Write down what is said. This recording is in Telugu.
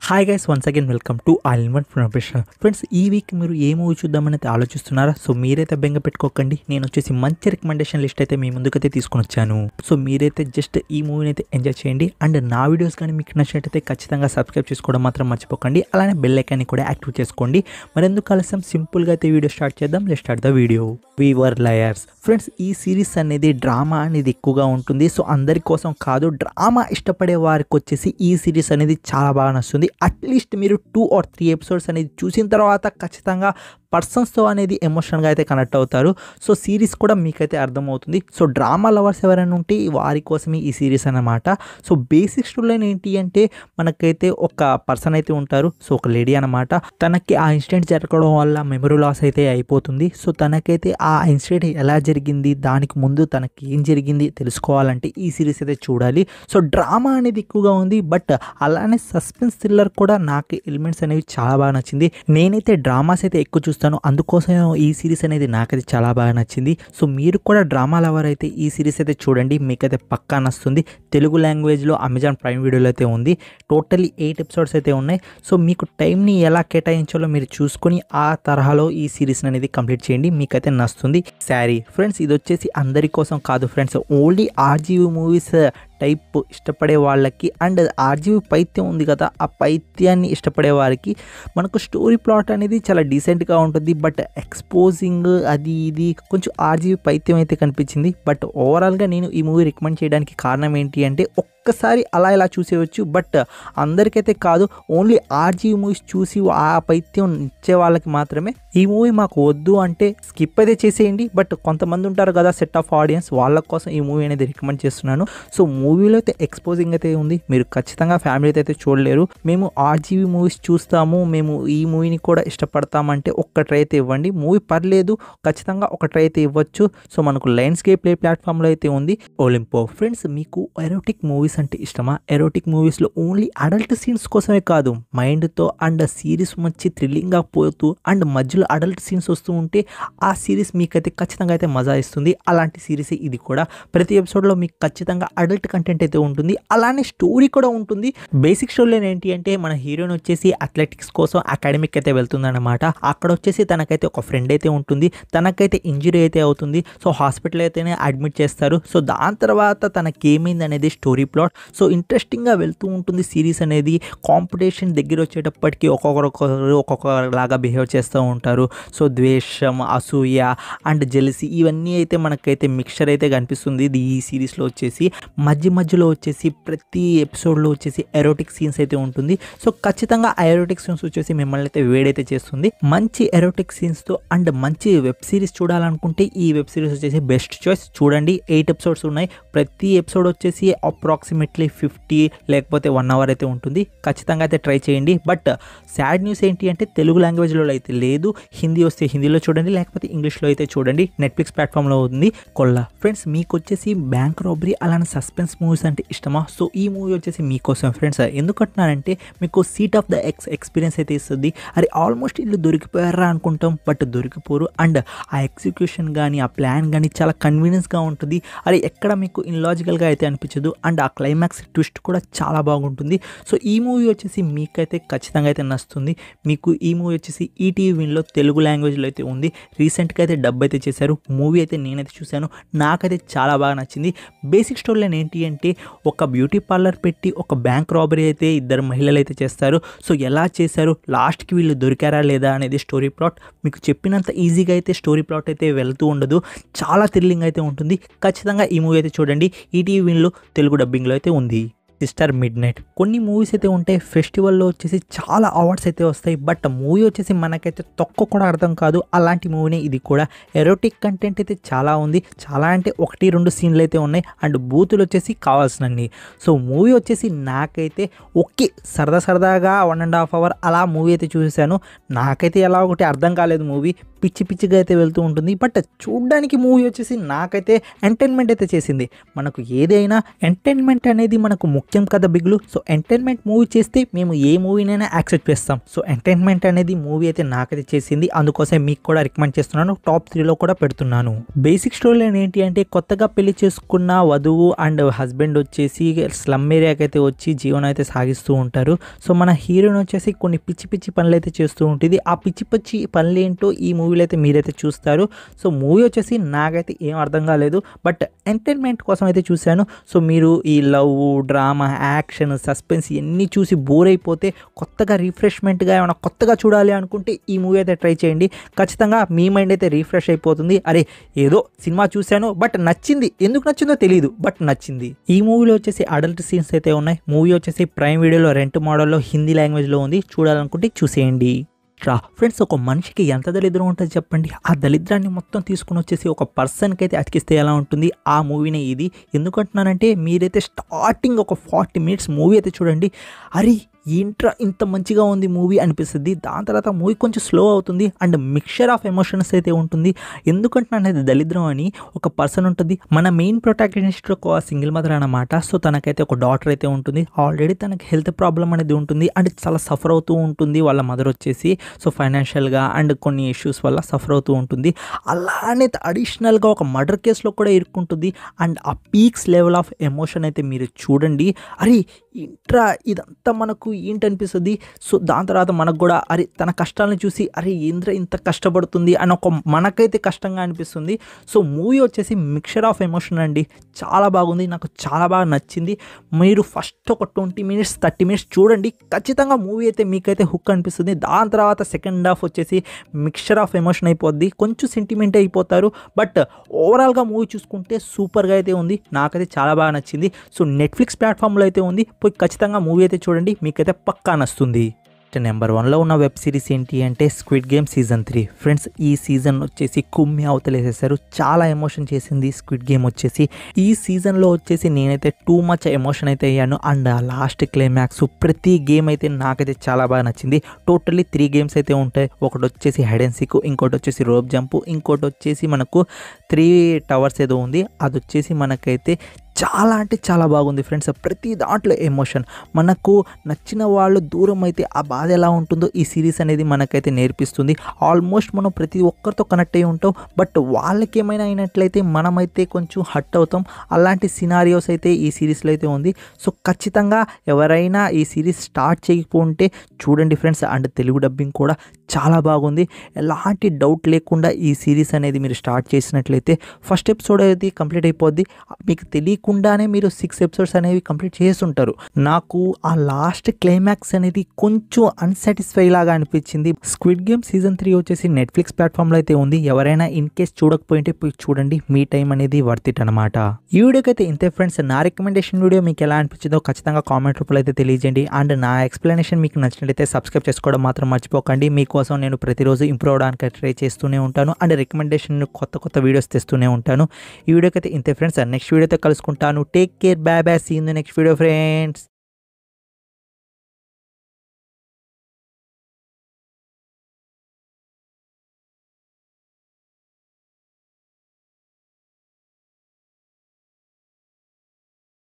Hi guys, once again welcome to all in one professional. Friends, ఈ వీక్ మీరు ఏ మూవీ చూద్దామని అయితే ఆలోచిస్తున్నారా? సో మీరైతే బెంగ పెట్టుకోకండి, నేను వచ్చేసి మంచి రికమెండేషన్ లిస్ట్ అయితే మీ ముందుకైతే తీసుకొని వచ్చాను. సో మీరైతే జస్ట్ ఈ మూవీని అయితే ఎంజాయ్ చేయండి. అండ్ నా వీడియోస్ కానీ మీకు నచ్చినట్టయితే ఖచ్చితంగా సబ్స్క్రైబ్ చేసుకోవడం మాత్రం మర్చిపోకండి. అలానే బెల్ ఐకాన్ని కూడా యాక్టివ్ చేసుకోండి. మరెందుకు ఆలస్యం, సింపుల్గా అయితే వీడియో స్టార్ట్ చేద్దాం. Let's start the video. We were liars. Friends, ఈ సిరీస్ అనేది డ్రామా అనేది ఎక్కువగా ఉంటుంది. సో అందరి కోసం కాదు, డ్రామా ఇష్టపడే వారికి వచ్చేసి ఈ సిరీస్ అనేది చాలా బాగా నచ్చుతుంది. అట్లీస్ట్ మీరు 2 or 3 ఎపిసోడ్స్ అనేది చూసిన తర్వాత ఖచ్చితంగా పర్సన్స్తో అనేది ఎమోషనల్గా అయితే కనెక్ట్ అవుతారు. సో సిరీస్ కూడా మీకైతే అర్థమవుతుంది. సో డ్రామా లవర్స్ ఎవరైనా ఉంటే వారి కోసమే ఈ సిరీస్ అన్నమాట. సో బేసిక్ స్టోరీ ఏంటి అంటే, మనకైతే ఒక పర్సన్ అయితే ఉంటారు. సో ఒక లేడీ అనమాట. తనకి ఆ ఇన్సిడెంట్ జరగడం వల్ల మెమరీ లాస్ అయితే అయిపోతుంది. సో తనకైతే ఆ ఇన్సిడెంట్ ఎలా జరిగింది, దానికి ముందు తనకి ఏం జరిగింది తెలుసుకోవాలంటే ఈ సిరీస్ అయితే చూడాలి. సో డ్రామా అనేది ఎక్కువగా ఉంది, బట్ అలానే సస్పెన్స్ థ్రిల్లర్ కూడా నాకు ఎలిమెంట్స్ అనేవి చాలా బాగా నచ్చింది. నేనైతే డ్రామాస్ అయితే ఎక్కువ చూస్తాను, అందుకోసం ఈ సిరీస్ అనేది నాకైతే చాలా బాగా నచ్చింది. సో మీరు కూడా డ్రామా లవర్ అయితే ఈ సిరీస్ అయితే చూడండి, మీకైతే పక్కా నచ్చుతుంది. తెలుగు లాంగ్వేజ్లో అమెజాన్ ప్రైమ్ వీడియోలో అయితే ఉంది. టోటల్లీ 8 ఎపిసోడ్స్ అయితే ఉన్నాయి. సో మీకు టైంని ఎలా కేటాయించాలో మీరు చూసుకొని ఆ తరహాలో ఈ సిరీస్ అనేది కంప్లీట్ చేయండి, మీకైతే నచ్చుతుంది. సారీ ఫ్రెండ్స్, ఇది వచ్చేసి అందరి కోసం కాదు friends, only RGV movies type ఇష్టపడే వాళ్ళకి. అండ్ ఆర్జీవీ పైత్యం ఉంది కదా, ఆ పైత్యాన్ని ఇష్టపడే వారికి మనకు స్టోరీ ప్లాట్ అనేది చాలా డీసెంట్గా ఉంటుంది. బట్ ఎక్స్పోజింగ్ అది ఇది కొంచెం ఆర్జీవీ పైత్యం అయితే కనిపించింది. బట్ ఓవరాల్గా నేను ఈ మూవీ రికమెండ్ చేయడానికి కారణం ఏంటి అంటే, ఒక్కసారి అలా ఇలా చూసేయచ్చు. బట్ అందరికైతే కాదు, ఓన్లీ ఆర్జీవీ మూవీస్ చూసి ఆ పైత్యం ఇచ్చే వాళ్ళకి మాత్రమే ఈ మూవీ మాకు వద్దు అంటే స్కిప్ అయితే చేసేయండి. బట్ కొంతమంది ఉంటారు కదా సెట్ ఆఫ్ ఆడియన్స్, వాళ్ళ కోసం ఈ మూవీ అనేది రికమెండ్ చేస్తున్నాను. సో మూవీలో అయితే ఎక్స్పోజింగ్ అయితే ఉంది, మీరు ఖచ్చితంగా ఫ్యామిలీతో అయితే చూడలేరు. మేము ఆర్జీవీ మూవీస్ చూస్తాము, మేము ఈ మూవీని కూడా ఇష్టపడతామంటే ఒక్క ట్రై అయితే ఇవ్వండి. మూవీ పర్లేదు, ఖచ్చితంగా ఒక ట్రై అయితే ఇవ్వచ్చు. సో మనకు లయన్స్కేప్ ప్లే ప్లాట్ఫామ్లో అయితే ఉంది, ఒలింపో. ఫ్రెండ్స్, మీకు ఎరోటిక్ మూవీస్ అంటే ఇష్టమా? ఎరోటిక్ మూవీస్లో ఓన్లీ అడల్ట్ సీన్స్ కోసమే కాదు, మైండ్తో అండ్ సిరీస్ మంచి థ్రిల్లింగ్గా పోతూ అండ్ మధ్యలో అడల్ట్ సీన్స్ వస్తూ ఉంటే ఆ సిరీస్ మీకైతే ఖచ్చితంగా అయితే మజా ఇస్తుంది. అలాంటి సిరీస్ ఇది కూడా. ప్రతి ఎపిసోడ్లో మీకు ఖచ్చితంగా అడల్ట్ కంటెంట్ అయితే ఉంటుంది, అలానే స్టోరీ కూడా ఉంటుంది. బేసిక్ స్టోరీలో ఏంటి అంటే, మన హీరోయిన్ వచ్చేసి అథ్లెటిక్స్ కోసం అకాడమిక్ అయితే వెళ్తుందన్నమాట. అక్కడ వచ్చేసి తనకైతే ఒక ఫ్రెండ్ అయితే ఉంటుంది, తనకైతే ఇంజరీ అయితే అవుతుంది. సో హాస్పిటల్ అయితేనే అడ్మిట్ చేస్తారు. సో దాని తర్వాత తనకి ఏమైంది అనేది స్టోరీ ప్లాట్. సో ఇంట్రెస్టింగ్గా వెళ్తూ ఉంటుంది సిరీస్ అనేది. కాంపిటీషన్ దగ్గర వచ్చేటప్పటికి ఒక్కొక్కలాగా బిహేవ్ చేస్తూ ఉంటారు. సో ద్వేషం, అసూయ అండ్ జెలసీ ఇవన్నీ అయితే మనకైతే మిక్చర్ అయితే కనిపిస్తుంది ఈ సిరీస్లో వచ్చేసి. మధ్యలో వచ్చేసి ప్రతి ఎపిసోడ్లో వచ్చేసి ఎరోటిక్ సీన్స్ అయితే ఉంటుంది. సో ఖచ్చితంగా ఆ ఎరోటిక్ సీన్స్ వచ్చేసి మిమ్మల్ని అయితే వేడైతే చేస్తుంది. మంచి ఎరోటిక్ సీన్స్తో అండ్ మంచి వెబ్ సిరీస్ చూడాలనుకుంటే ఈ వెబ్ సిరీస్ వచ్చేసి బెస్ట్ చాయిస్. చూడండి, 8 ఎపిసోడ్స్ ఉన్నాయి. ప్రతి ఎపిసోడ్ వచ్చేసి అప్రాక్సిమేట్లీ 50 లేకపోతే 1 hour అయితే ఉంటుంది. ఖచ్చితంగా అయితే ట్రై చేయండి. బట్ సాడ్ న్యూస్ ఏంటి అంటే, తెలుగు లాంగ్వేజ్లో అయితే లేదు. హిందీ వస్తే హిందీలో చూడండి, లేకపోతే ఇంగ్లీష్లో అయితే చూడండి. నెట్ఫ్లిక్స్ ప్లాట్ఫామ్లో ఉంది కొల్లా. ఫ్రెండ్స్, మీకు వచ్చేసి బ్యాంక్ రాబరీ అలానే సస్పెన్స్ మూవీస్ అంటే ఇష్టమా? సో ఈ మూవీ వచ్చేసి మీకోసం ఫ్రెండ్స్. ఎందుకంటున్నానంటే, మీకు సీట్ ఆఫ్ ద ఎక్స్పీరియన్స్ అయితే ఇస్తుంది. అరే ఆల్మోస్ట్ ఇల్లు దొరికిపోయారా అనుకుంటాం, బట్ దొరికిపోరు. అండ్ ఆ ఎగ్జిక్యూషన్ కానీ ఆ ప్లాన్ కానీ చాలా కన్వీనియన్స్గా ఉంటుంది. అరే ఎక్కడ మీకు ఇన్లాజికల్గా అయితే అనిపించదు. అండ్ ఆ క్లైమాక్స్ ట్విస్ట్ కూడా చాలా బాగుంటుంది. సో ఈ మూవీ వచ్చేసి మీకైతే ఖచ్చితంగా అయితే నచ్చుతుంది. మీకు ఈ మూవీ వచ్చేసి ఈటీవీ విన్లో తెలుగు లాంగ్వేజ్లో అయితే ఉంది. రీసెంట్గా అయితే డబ్ అయితే చేశారు. మూవీ అయితే నేనైతే చూశాను, నాకైతే చాలా బాగా నచ్చింది. బేసిక్ స్టోరీలో ఏంటి అంటే, ఒక బ్యూటీ పార్లర్ పెట్టి ఒక బ్యాంక్ రాబరీ అయితే 2 మహిళలు అయితే చేస్తారు. సో ఎలా చేశారు, లాస్ట్కి వీళ్ళు దొరికారా లేదా అనేది స్టోరీ ప్లాట్. మీకు చెప్పినంత ఈజీగా అయితే స్టోరీ ప్లాట్ అయితే వెళ్తూ ఉండదు, చాలా థ్రిల్లింగ్ అయితే ఉంటుంది. ఖచ్చితంగా ఈ మూవీ అయితే చూడండి. ఈటీవీ విన్లో తెలుగు డబ్బింగ్లో అయితే ఉంది. Sister mid night. కొన్ని మూవీస్ అయితే ఉంటాయి, ఫెస్టివల్లో వచ్చేసి చాలా అవార్డ్స్ అయితే వస్తాయి, బట్ మూవీ వచ్చేసి మనకైతే తక్కువ కూడా అర్థం కాదు. అలాంటి మూవీనే ఇది కూడా. ఎరోటిక్ కంటెంట్ అయితే చాలా ఉంది, చాలా అంటే 1-2 సీన్లు అయితే ఉన్నాయి. అండ్ బూతులు వచ్చేసి కావాల్సినన్ని. సో మూవీ వచ్చేసి నాకైతే ఓకే, సరదాగా 1.5 hour అలా మూవీ అయితే చూసేసాను. నాకైతే ఎలా ఒకటి అర్థం కాలేదు మూవీ, పిచ్చిగా అయితే వెళ్తూ ఉంటుంది. బట్ చూడ్డానికి మూవీ వచ్చేసి నాకైతే ఎంటర్టైన్మెంట్ అయితే చేసింది. మనకు ఏదైనా ఎంటర్టైన్మెంట్ అనేది మనకు సత్యం కదా బిగులు. సో ఎంటర్టైన్మెంట్ మూవీ చేస్తే మేము ఏ మూవీనైనా యాక్సెప్ట్ చేస్తాం. సో ఎంటర్టైన్మెంట్ అనేది మూవీ అయితే నాకైతే చేసింది, అందుకోసం మీకు కూడా రికమెండ్ చేస్తున్నాను, టాప్ 3లో కూడా పెడుతున్నాను. బేసిక్ స్టోరీ లైన్ ఏంటి అంటే కొత్తగా పెళ్లి చేసుకున్న వధువు అండ్ హస్బెండ్ వచ్చేసి స్లమ్ ఏరియాకి అయితే వచ్చి జీవనం అయితే సాగిస్తూ ఉంటారు. సో మన హీరోయిన్ వచ్చేసి కొన్ని పిచ్చి పిచ్చి పనులు అయితే చేస్తూ ఉంటుంది. ఆ పిచ్చి పిచ్చి పనులు ఏంటో ఈ మూవీలో అయితే మీరైతే చూస్తారు. సో మూవీ వచ్చేసి నాకైతే ఏం అర్థం కాలేదు, బట్ ఎంటర్టైన్మెంట్ కోసం అయితే చూశాను. సో మీరు ఈ లవ్, డ్రామా, యాక్షన్, సస్పెన్స్ ఇవన్నీ చూసి బోర్ అయిపోతే కొత్తగా రిఫ్రెష్మెంట్గా ఏమైనా కొత్తగా చూడాలి అనుకుంటే ఈ మూవీ అయితే ట్రై చేయండి. ఖచ్చితంగా మీ మైండ్ అయితే రిఫ్రెష్ అయిపోతుంది. అరే ఏదో సినిమా చూశాను బట్ నచ్చింది, ఎందుకు నచ్చిందో తెలియదు బట్ నచ్చింది. ఈ మూవీలో వచ్చేసి అడల్ట్ సీన్స్ అయితే ఉన్నాయి. మూవీ వచ్చేసి ప్రైమ్ వీడియోలో రెంట్ మోడల్లో హిందీ లాంగ్వేజ్లో ఉంది, చూడాలనుకుంటే చూసేయండి. ఫ్రెండ్స్, ఒక మనిషికి ఎంత దరిద్రం ఉంటుంది చెప్పండి. ఆ దరిద్రాన్ని మొత్తం తీసుకుని వచ్చేసి ఒక పర్సన్కి అయితే అతికిస్తే ఎలా ఉంటుంది, ఆ మూవీనే ఇది. ఎందుకంటున్నానంటే మీరైతే స్టార్టింగ్ ఒక 40 మినిట్స్ మూవీ అయితే చూడండి, అరే ఏంట్రా ఇంత మంచిగా ఉంది మూవీ అనిపిస్తుంది. దాని తర్వాత మూవీ కొంచెం స్లో అవుతుంది అండ్ మిక్చర్ ఆఫ్ ఎమోషన్స్ అయితే ఉంటుంది. ఎందుకంటున్నాను దరిద్రం అని, ఒక పర్సన్ ఉంటుంది, మన మెయిన్ ప్రొటాగనిస్ట్ ఒక సింగిల్ మదర్ అన్నమాట. సో తనకైతే ఒక డాటర్ అయితే ఉంటుంది. ఆల్రెడీ తనకి హెల్త్ ప్రాబ్లం అనేది ఉంటుంది అండ్ చాలా సఫర్ అవుతూ ఉంటుంది వాళ్ళ మదర్ వచ్చేసి. సో ఫైనాన్షియల్గా అండ్ కొన్ని ఇష్యూస్ వల్ల సఫర్ అవుతూ ఉంటుంది. అలానే అడిషనల్గా ఒక మర్డర్ కేసులో కూడా ఇరుక్కుంటుంది. అండ్ ఆ పీక్స్ లెవెల్ ఆఫ్ ఎమోషన్ అయితే మీరు చూడండి. అరే ఇంట్రా ఇదంతా మనకు ఏంటనిపిస్తుంది. సో దాని తర్వాత మనకు కూడా అరే తన కష్టాలను చూసి అరే ఏంద్ర ఇంత కష్టపడుతుంది అని ఒక మనకైతే కష్టంగా అనిపిస్తుంది. సో మూవీ వచ్చేసి మిక్చర్ ఆఫ్ ఎమోషన్ అండి, చాలా బాగుంది, నాకు చాలా బాగా నచ్చింది. మీరు ఫస్ట్ ఒక 20 మినిట్స్ 30 మినిట్స్ చూడండి, ఖచ్చితంగా మూవీ అయితే మీకైతే హుక్ అనిపిస్తుంది. దాని తర్వాత సెకండ్ హాఫ్ వచ్చేసి మిక్చర్ ఆఫ్ ఎమోషన్ అయిపోద్ది, కొంచెం సెంటిమెంట్ అయిపోతారు. బట్ ఓవరాల్గా మూవీ చూసుకుంటే సూపర్గా అయితే ఉంది, నాకైతే చాలా బాగా నచ్చింది. సో నెట్ఫ్లిక్స్ ప్లాట్ఫామ్లో అయితే ఉంది, పోయి ఖచ్చితంగా మూవీ అయితే చూడండి, మీకైతే పక్కా నచ్చుతుంది. నెంబర్ 1లో ఉన్న వెబ్ సిరీస్ ఏంటి అంటే స్క్విడ్ గేమ్ సీజన్ 3. ఫ్రెండ్స్, ఈ సీజన్ వచ్చేసి కుమ్మి అవతలేసేసారు, చాలా ఎమోషన్ చేసింది స్క్విడ్ గేమ్ వచ్చేసి. ఈ సీజన్లో వచ్చేసి నేనైతే టూ మచ్ ఎమోషన్ అయితే అయ్యాను. అండ్ ఆ లాస్ట్ క్లైమాక్స్ ప్రతి గేమ్ అయితే నాకైతే చాలా బాగా నచ్చింది. టోటల్లీ 3 గేమ్స్ అయితే ఉంటాయి. ఒకటి వచ్చేసి హైడ్ అండ్ సీక్, ఇంకోటి వచ్చేసి రోప్ జంప్, ఇంకోటి వచ్చేసి మనకు 3 టవర్స్ ఏదో ఉంది, అది వచ్చేసి మనకైతే చాలా అంటే చాలా బాగుంది ఫ్రెండ్స్. ప్రతి దాంట్లో ఎమోషన్, మనకు నచ్చిన వాళ్ళు దూరం అయితే ఆ బాధ ఎలా ఉంటుందో ఈ సిరీస్ అనేది మనకైతే నేర్పిస్తుంది. ఆల్మోస్ట్ మనం ప్రతి ఒక్కరితో కనెక్ట్ అయ్యి ఉంటాం, బట్ వాళ్ళకి ఏమైనా అయినట్లయితే మనమైతే కొంచెం హర్ట్ అవుతాం. అలాంటి సినారియోస్ అయితే ఈ సిరీస్లో అయితే ఉంది. సో ఖచ్చితంగా ఎవరైనా ఈ సిరీస్ స్టార్ట్ చేయకపోతే చూడండి ఫ్రెండ్స్. అండ్ తెలుగు డబ్బింగ్ కూడా చాలా బాగుంది, ఎలాంటి డౌట్ లేకుండా ఈ సిరీస్ అనేది మీరు స్టార్ట్ చేసినట్లయితే ఫస్ట్ ఎపిసోడ్ అనేది కంప్లీట్ అయిపోద్ది. మీకు తెలియకుండానే మీరు 6 ఎపిసోడ్స్ అనేవి కంప్లీట్ చేస్తుంటారు. నాకు ఆ లాస్ట్ క్లైమాక్స్ అనేది కొంచెం అన్సాటిస్ఫై లాగా అనిపించింది. స్క్విడ్ గేమ్ సీజన్ 3 వచ్చేసి నెట్ఫ్లిక్స్ ప్లాట్ఫామ్లో అయితే ఉంది. ఎవరైనా ఇన్ కేస్ చూడకపోయింటే పోయి చూడండి, మీ టైం అనేది వర్త్ ఇట్ అనమాట. ఈ వీడియోకి అయితే ఇంతే ఫ్రెండ్స్. నా రికమెండేషన్ వీడియో మీకు ఎలా అనిపించిందో ఖచ్చితంగా కామెంట్ రూపంలో అయితే తెలియజేయండి. అండ్ నా ఎక్స్ప్లెనేషన్ మీకు నచ్చినట్లయితే సబ్స్క్రైబ్ చేసుకోవడం మాత్రం మర్చిపోకండి. మీకోసం నేను ప్రతిరోజు ఇంప్రూవ్ అవడానికి ట్రై చేస్తూనే ఉంటాను అండ్ రికమెండేషన్ కొత్త వీడియోస్ తెస్తూనే ఉంటాను. ఈ వీడియోకి అయితే ఇంతే ఫ్రెండ్స్. నెక్స్ట్ వీడియోతో కలుసుకుంటాను. Take care, bye bye, see in the next video friends.